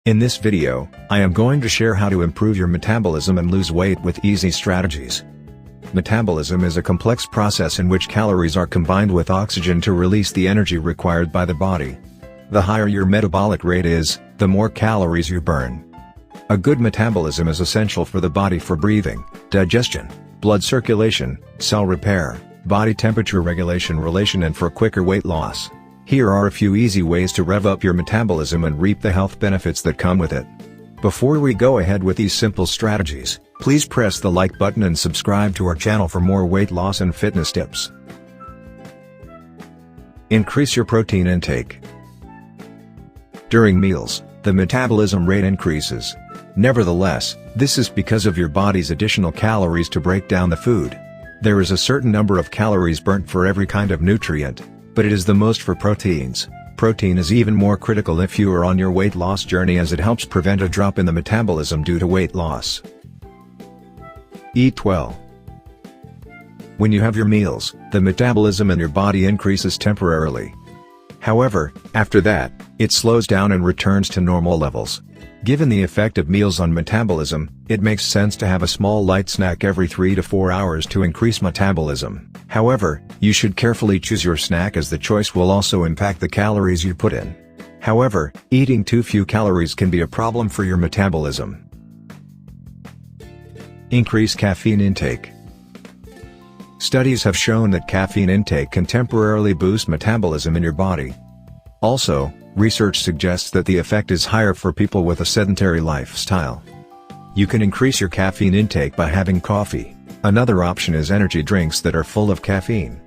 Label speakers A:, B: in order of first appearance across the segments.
A: In this video, I am going to share how to improve your metabolism and lose weight with easy strategies. Metabolism is a complex process in which calories are combined with oxygen to release the energy required by the body. The higher your metabolic rate is, the more calories you burn. A good metabolism is essential for the body for breathing, digestion, blood circulation, cell repair, body temperature regulation and for quicker weight loss. Here are a few easy ways to rev up your metabolism and reap the health benefits that come with it. Before we go ahead with these simple strategies, please press the like button and subscribe to our channel for more weight loss and fitness tips. Increase your protein intake. During meals, the metabolism rate increases. Nevertheless, this is because of your body's additional calories to break down the food. There is a certain number of calories burnt for every kind of nutrient, but it is the most for proteins. Protein is even more critical if you are on your weight loss journey, as it helps prevent a drop in the metabolism due to weight loss. Eat well. When you have your meals, the metabolism in your body increases temporarily. However, after that, it slows down and returns to normal levels. Given the effect of meals on metabolism, it makes sense to have a small light snack every 3 to 4 hours to increase metabolism. However, you should carefully choose your snack, as the choice will also impact the calories you put in. However, eating too few calories can be a problem for your metabolism. Increase caffeine intake. Studies have shown that caffeine intake can temporarily boost metabolism in your body. Also, research suggests that the effect is higher for people with a sedentary lifestyle. You can increase your caffeine intake by having coffee. Another option is energy drinks that are full of caffeine.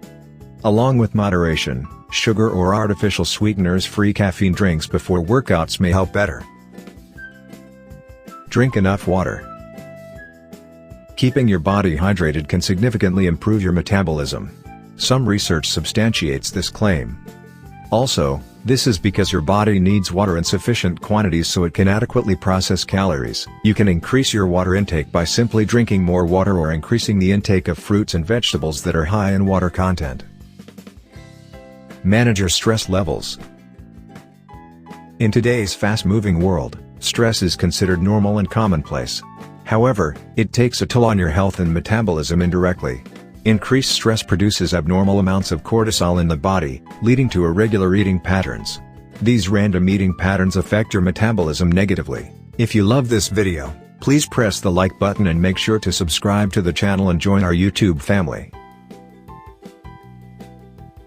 A: Along with moderation, sugar or artificial sweeteners-free caffeine drinks before workouts may help better. Drink enough water. Keeping your body hydrated can significantly improve your metabolism. Some research substantiates this claim. Also, this is because your body needs water in sufficient quantities so it can adequately process calories. You can increase your water intake by simply drinking more water or increasing the intake of fruits and vegetables that are high in water content. Manage your stress levels. In today's fast-moving world, stress is considered normal and commonplace. However, it takes a toll on your health and metabolism indirectly. Increased stress produces abnormal amounts of cortisol in the body, leading to irregular eating patterns. These random eating patterns affect your metabolism negatively. If you love this video, please press the like button and make sure to subscribe to the channel and join our YouTube family.